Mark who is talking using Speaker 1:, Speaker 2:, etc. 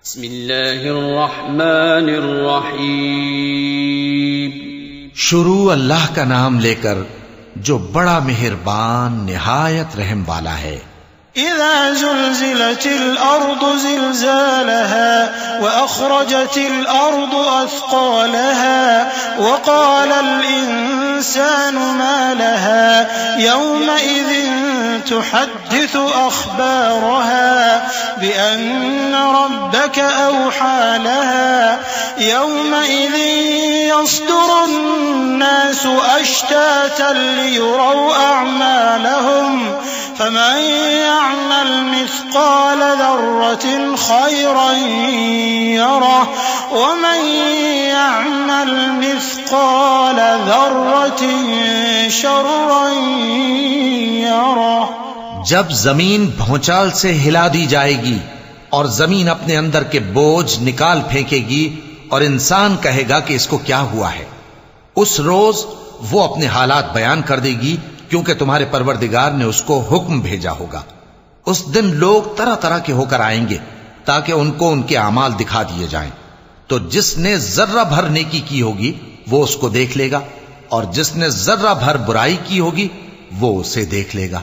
Speaker 1: بسم اللہ الرحمن الرحیم.
Speaker 2: شروع اللہ کا نام لے کر جو بڑا مہربان نہایت رحم والا ہے.
Speaker 3: اذا زلزلت الارض زلزالها واخرجت الارض اثقالها وقال الانسان ما لها يومئذ تحدث اخبارها بان ربك اوحى لها يومئذ يصدر الناس اشتاتا ليروا اعمالهم فمن يعمل مثقال ذرة خيرا يره ومن يعمل مثقال ذرة شرا يره.
Speaker 2: جب زمین بھونچال سے ہلا دی جائے گی اور زمین اپنے اندر کے بوجھ نکال پھینکے گی اور انسان کہے گا کہ اس کو کیا ہوا ہے، اس روز وہ اپنے حالات بیان کر دے گی کیونکہ تمہارے پروردگار نے اس کو حکم بھیجا ہوگا. اس دن لوگ طرح طرح کے ہو کر آئیں گے تاکہ ان کو ان کے اعمال دکھا دیے جائیں. تو جس نے ذرہ بھر نیکی کی ہوگی وہ اس کو دیکھ لے گا، اور جس نے ذرہ بھر برائی کی ہوگی وہ اسے دیکھ لے گا.